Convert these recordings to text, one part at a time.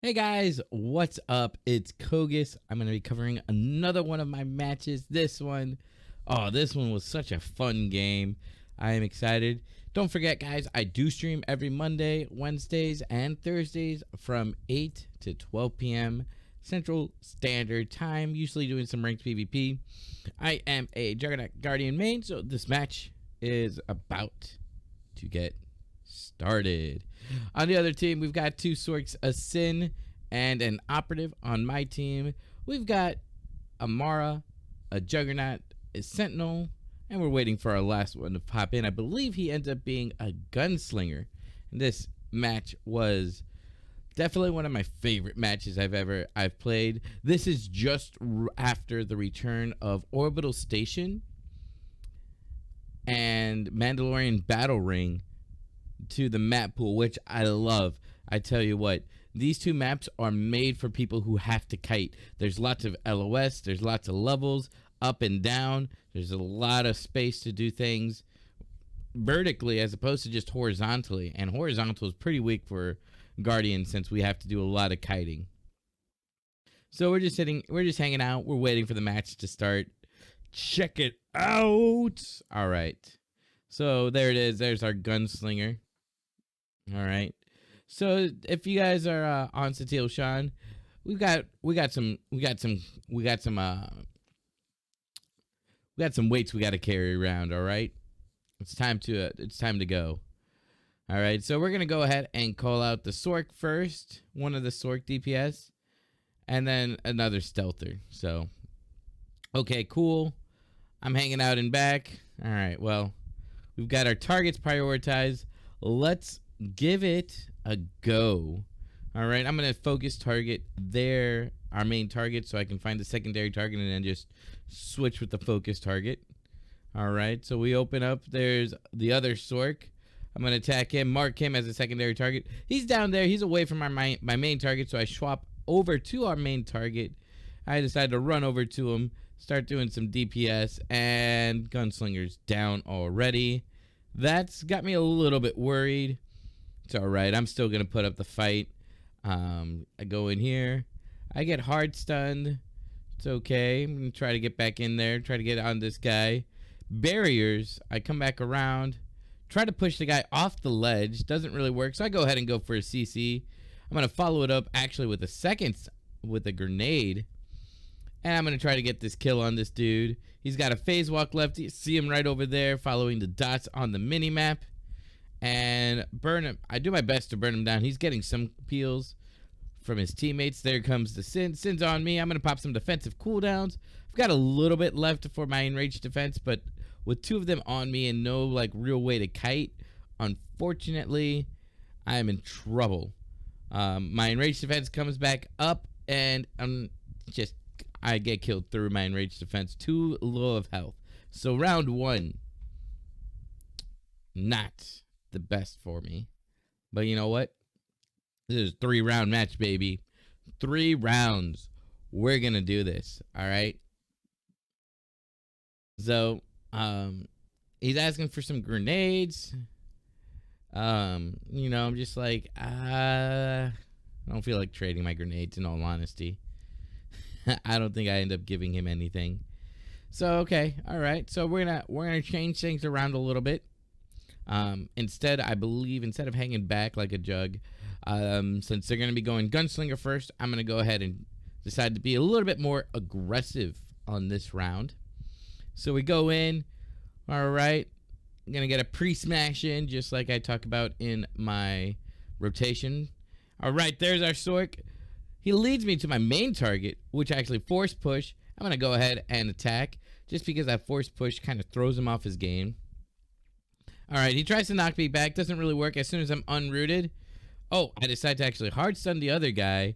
Hey guys, what's up? It's Kogus. I'm going to be covering another one of my matches. This one was such a fun game. I am excited. Don't forget, guys, I do stream every Monday, Wednesdays, and Thursdays from 8 to 12 p.m. Central Standard Time, usually doing some ranked PvP. I am a Juggernaut Guardian main, so this match is about to get started. On the other team, we've got two Sorks, a Sin, and an Operative. On my team, we've got a Mara, a Juggernaut, a Sentinel, and we're waiting for our last one to pop in. I believe he ends up being a Gunslinger. And this match was definitely one of my favorite matches I've played. This is just after the return of Orbital Station and Mandalorian Battle Ring to the map pool, which I love. I tell you what, these two maps are made for people who have to kite. There's lots of LOS, there's lots of levels up and down, there's a lot of space to do things vertically as opposed to just horizontally, and horizontal is pretty weak for Guardian since we have to do a lot of kiting. So we're just hanging out, we're waiting for the match to start. Check it out. All right, so there it is. There's our Gunslinger. All right. So if you guys are on Satil Sean, we got some weights we got to carry around. All right. It's time to go. All right. So we're gonna go ahead and call out the Sork first, one of the Sork DPS, and then another stealther. So okay, cool. I'm hanging out in back. All right. Well, we've got our targets prioritized. Let's give it a go. All right, I'm gonna focus target there, our main target, so I can find the secondary target and then just switch with the focus target. All right, so we open up. There's the other Sork. I'm gonna attack him, mark him as a secondary target. He's down there. He's away from my main target, so I swap over to our main target. I decided to run over to him, start doing some DPS, and Gunslinger's down already. That's got me a little bit worried. It's all right. I'm still gonna put up the fight. I go in here. I get hard stunned. It's okay. I'm gonna try to get back in there. Try to get on this guy. Barriers. I come back around. Try to push the guy off the ledge. Doesn't really work. So I go ahead and go for a CC. I'm gonna follow it up actually with a grenade. And I'm gonna try to get this kill on this dude. He's got a phase walk left. You see him right over there, following the dots on the mini map. And burn him. I do my best to burn him down. He's getting some peels from his teammates. There comes the Sin. Sin's on me. I'm going to pop some defensive cooldowns. I've got a little bit left for my enraged defense, but with two of them on me and no like real way to kite, unfortunately, I am in trouble. My enraged defense comes back up, and I get killed through my enraged defense. Too low of health. So round one, not the best for me, but you know what, this is a 3-round match, baby. 3 rounds. We're gonna do this. All right, so he's asking for some grenades. You know, I'm just like, I don't feel like trading my grenades, in all honesty. I don't think I end up giving him anything. So okay, all right, so we're gonna change things around a little bit. Instead of hanging back like a jug, since they're going to be going Gunslinger first, I'm going to go ahead and decide to be a little bit more aggressive on this round. So we go in. All right, I'm going to get a pre-smash in, just like I talk about in my rotation. All right, there's our Sork. He leads me to my main target, which actually force push. I'm going to go ahead and attack, just because that force push kind of throws him off his game. All right, he tries to knock me back. Doesn't really work. As soon as I'm unrooted, I decide to actually hard stun the other guy,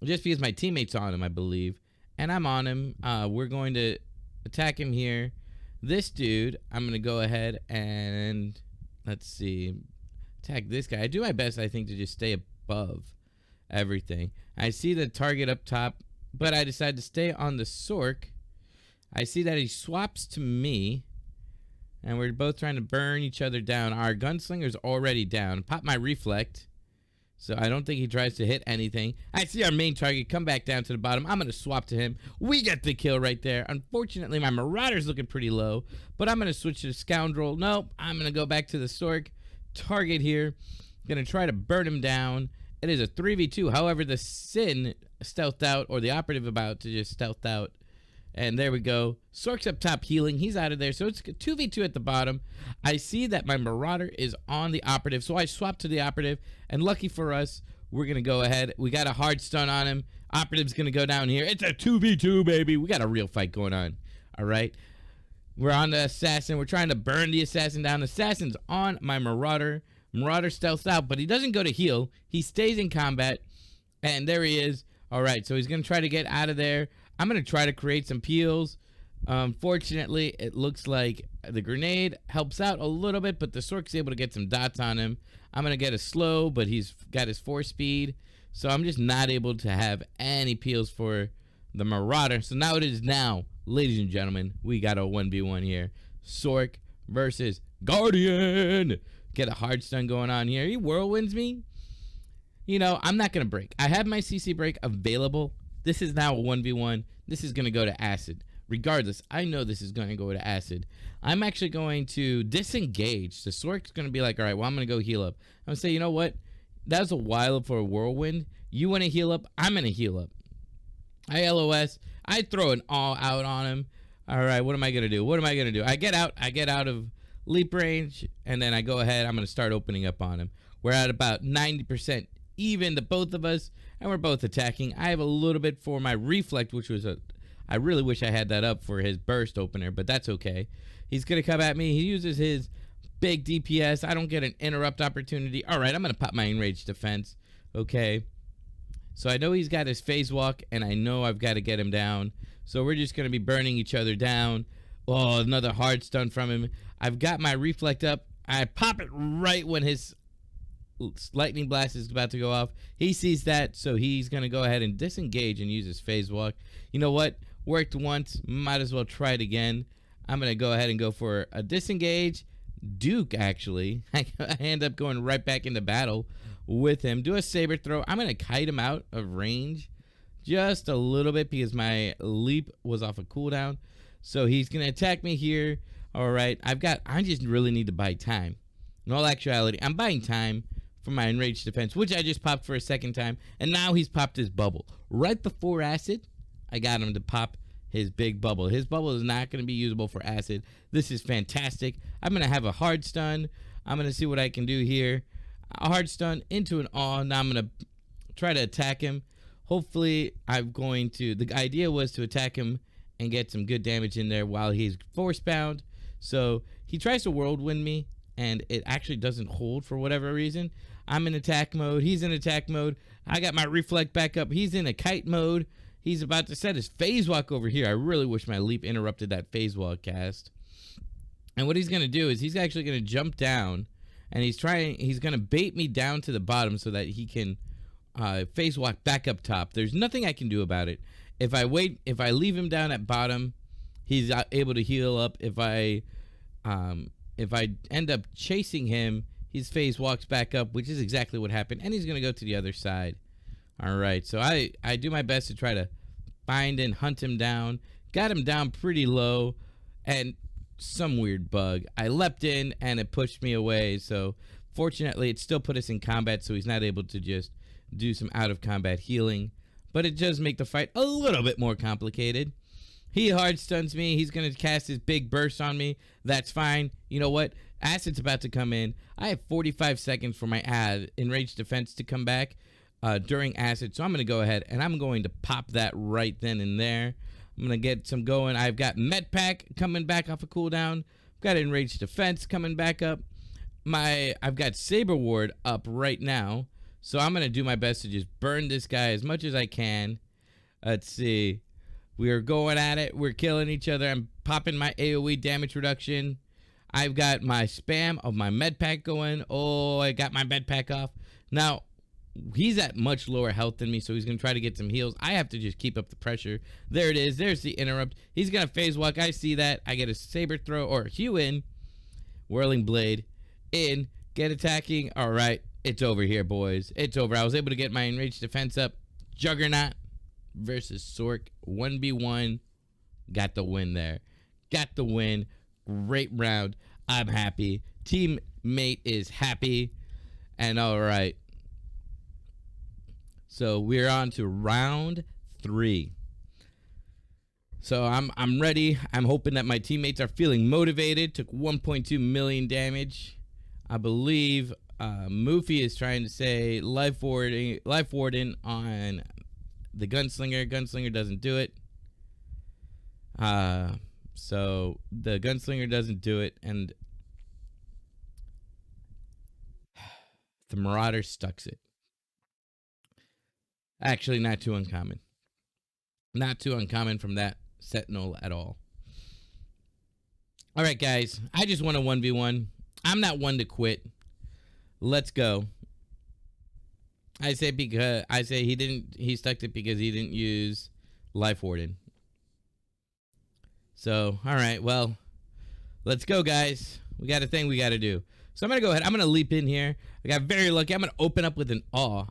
just because my teammate's on him, I believe. And I'm on him. We're going to attack him here. This dude, I'm going to go ahead and, let's see, attack this guy. I do my best, I think, to just stay above everything. I see the target up top, but I decide to stay on the Sork. I see that he swaps to me. And we're both trying to burn each other down. Our Gunslinger's already down. Pop my reflect. So I don't think he tries to hit anything. I see our main target come back down to the bottom. I'm going to swap to him. We get the kill right there. Unfortunately, my Marauder's looking pretty low, but I'm going to switch to the Scoundrel. Nope, I'm going to go back to the Stork target here. Going to try to burn him down. It is a 3v2. However, the Sin stealthed out, or the Operative about to just stealth out. And there we go. Sork's up top healing. He's out of there. So it's 2v2 at the bottom. I see that my Marauder is on the Operative. So I swap to the Operative. And lucky for us, we're going to go ahead. We got a hard stun on him. Operative's going to go down here. It's a 2v2, baby. We got a real fight going on. All right. We're on the Assassin. We're trying to burn the Assassin down. Assassin's on my Marauder. Marauder stealths out, but he doesn't go to heal. He stays in combat. And there he is. All right. So he's going to try to get out of there. I'm going to try to create some peels. Fortunately, it looks like the grenade helps out a little bit, but the Sork's able to get some dots on him. I'm going to get a slow, but he's got his 4 speed. So I'm just not able to have any peels for the Marauder. So now it is now, ladies and gentlemen, we got a 1v1 here. Sork versus Guardian. Get a hard stun going on here. He whirlwinds me. You know, I'm not going to break. I have my CC break available. This is now a 1v1. This is going to go to Acid. Regardless, I know this is going to go to Acid. I'm actually going to disengage. The Sork's going to be like, all right, well, I'm going to go heal up. I'm going to say, you know what? That was a while for a whirlwind. You want to heal up? I'm going to heal up. I LOS. I throw an all out on him. All right, what am I going to do? What am I going to do? I get out of leap range, and then I go ahead. I'm going to start opening up on him. We're at about 90% even, the both of us, and we're both attacking. I have a little bit for my reflect, which was I really wish I had that up for his burst opener, but that's okay. He's going to come at me. He uses his big DPS. I don't get an interrupt opportunity. All right, I'm going to pop my enraged defense. Okay. So I know he's got his phase walk, and I know I've got to get him down. So we're just going to be burning each other down. Oh, another hard stun from him. I've got my reflect up. I pop it right when his lightning blast is about to go off. He sees that, so he's going to go ahead and disengage and use his phase walk. You know what? Worked once. Might as well try it again. I'm going to go ahead and go for a disengage. Duke, actually. I end up going right back into battle with him. Do a saber throw. I'm going to kite him out of range just a little bit because my leap was off a cooldown. So he's going to attack me here. All right. I just really need to buy time. In all actuality, I'm buying time for my enraged defense, which I just popped for a second time. And now he's popped his bubble. Right before Acid, I got him to pop his big bubble. His bubble is not going to be usable for Acid. This is fantastic. I'm going to have a hard stun. I'm going to see what I can do here. A hard stun into an awe. Now I'm going to try to attack him. Hopefully, the idea was to attack him and get some good damage in there while he's force bound. So he tries to whirlwind me, and it actually doesn't hold for whatever reason. I'm in attack mode. He's in attack mode. I got my reflect back up. He's in a kite mode. He's about to set his phase walk over here. I really wish my leap interrupted that phase walk cast. And what he's going to do is he's actually going to jump down, and he's going to bait me down to the bottom so that he can phase walk back up top. There's nothing I can do about it. If I leave him down at bottom, he's able to heal up. If I end up chasing him, his phase walks back up, which is exactly what happened, and he's going to go to the other side. All right, so I do my best to try to find and hunt him down. Got him down pretty low, and some weird bug. I leapt in, and it pushed me away, so fortunately, it still put us in combat, so he's not able to just do some out-of-combat healing, but it does make the fight a little bit more complicated. He hard stuns me. He's going to cast his big burst on me. That's fine. You know what? Acid's about to come in. I have 45 seconds for my enraged defense to come back during Acid. So I'm going to go ahead and I'm going to pop that right then and there. I'm going to get some going. I've got Med Pack coming back off a cooldown. I've got enraged defense coming back up. I've got Saber Ward up right now. So I'm going to do my best to just burn this guy as much as I can. Let's see. We are going at it. We're killing each other. I'm popping my AoE damage reduction. I've got my spam of my med pack going. Oh, I got my med pack off. Now, he's at much lower health than me, so he's going to try to get some heals. I have to just keep up the pressure. There it is. There's the interrupt. He's going to phase walk. I see that. I get a saber throw or Hue in. Whirling blade in. Get attacking. All right. It's over here, boys. It's over. I was able to get my enraged defense up. Juggernaut versus Sork 1v1. Got the win there. Got the win. Great round. I'm happy. Teammate is happy. And all right. So we're on to round 3. So I'm ready. I'm hoping that my teammates are feeling motivated. Took 1.2 million damage. I believe Moofy is trying to say life warden on the gunslinger. Gunslinger doesn't do it. So the gunslinger doesn't do it, and the marauder stucks it. Actually, not too uncommon. Not too uncommon from that sentinel at all. All right, guys. I just want a 1v1. I'm not one to quit. Let's go. I say he stuck it because he didn't use life warden. So, all right, well, let's go, guys. We got a thing we got to do. So I'm going to go ahead. I'm going to leap in here. I got very lucky. I'm going to open up with an awe.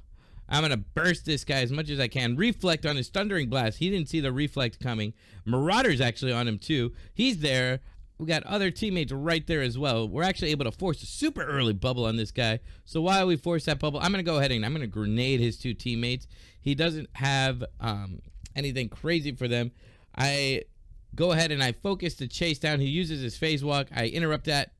I'm going to burst this guy as much as I can. Reflect on his thundering blast. He didn't see the reflect coming. Marauder's actually on him, too. He's there. We got other teammates right there as well. We're actually able to force a super early bubble on this guy. So while we force that bubble, I'm going to go ahead and I'm going to grenade his 2 teammates. He doesn't have anything crazy for them. I go ahead and I focus to chase down. He uses his phase walk. I interrupt that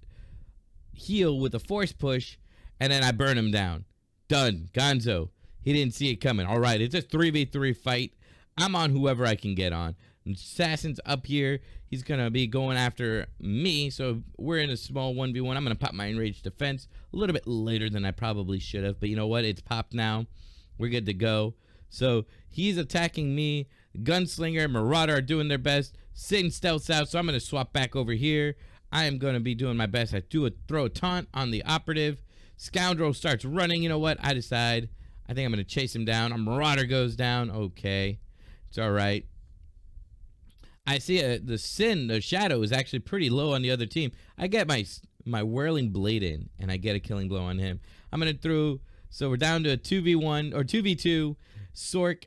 heal with a force push, and then I burn him down. Done. Gonzo. He didn't see it coming. All right, it's a 3v3 fight. I'm on whoever I can get on. Assassin's up here. He's going to be going after me, so we're in a small 1v1. I'm going to pop my enraged defense a little bit later than I probably should have, but you know what? It's popped now. We're good to go. So he's attacking me. Gunslinger, Marauder are doing their best. Sin stealths out, so I'm going to swap back over here. I am going to be doing my best. I throw a taunt on the operative. Scoundrel starts running. You know what? I think I'm going to chase him down. A Marauder goes down. Okay. It's all right. I see the shadow is actually pretty low on the other team. I get my whirling blade in, and I get a killing blow on him. I'm going to throw, so we're down to a 2v1 or 2v2. Sork,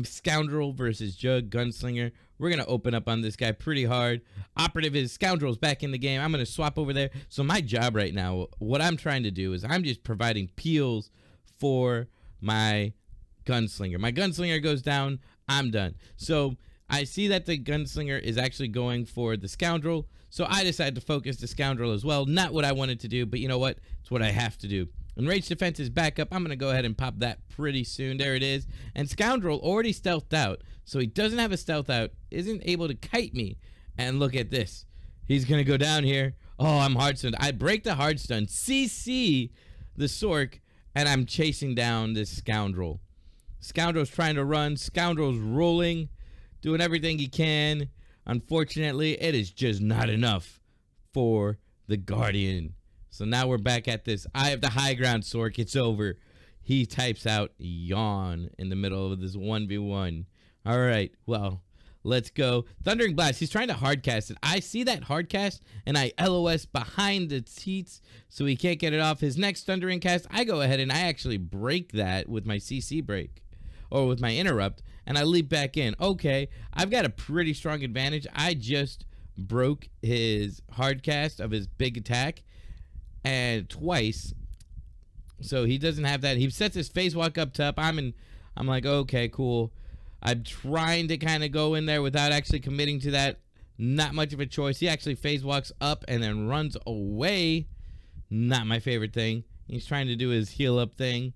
Scoundrel versus Jug, Gunslinger. We're going to open up on this guy pretty hard. Operative is Scoundrel's back in the game. I'm going to swap over there. So my job right now, what I'm trying to do is I'm just providing peels for my Gunslinger. My Gunslinger goes down. I'm done. So I see that the Gunslinger is actually going for the Scoundrel. So I decided to focus the Scoundrel as well. Not what I wanted to do, but you know what? It's what I have to do. Enraged defense is back up. I'm going to go ahead and pop that pretty soon. There it is. And Scoundrel already stealthed out. So he doesn't have a stealth out. Isn't able to kite me. And look at this. He's going to go down here. Oh, I'm hard stunned. I break the hard stun. CC the Sork. And I'm chasing down this Scoundrel. Scoundrel's trying to run. Scoundrel's rolling. Doing everything he can. Unfortunately, it is just not enough for the Guardian. So now we're back at this. I have the high ground, Sork. It's over. He types out yawn in the middle of this 1v1. All right, well, let's go. Thundering Blast. He's trying to hardcast it. I see that hardcast, and I LOS behind the seats, so he can't get it off. His next Thundering Cast, I go ahead and I actually break that with my CC break, or with my interrupt, and I leap back in. Okay, I've got a pretty strong advantage. I just broke his hardcast of his big attack, and twice, so he doesn't have that. He sets his phase walk up top. I'm like, okay, cool. I'm trying to kind of go in there without actually committing to that. Not much of a choice. He actually phase walks up and then runs away. Not my favorite thing. He's trying to do his heal up thing,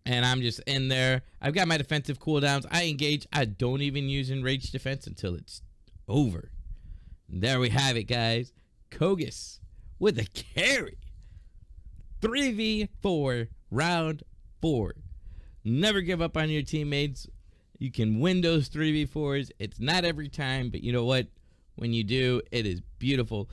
and I'm just in there. I've got my defensive cooldowns. I engage. I don't even use enraged defense until it's over. There we have it, guys. Kogus with a carry. 3v4 round 4. Never give up on your teammates. You can win those 3v4s. It's not every time, but you know what? When you do, it is beautiful.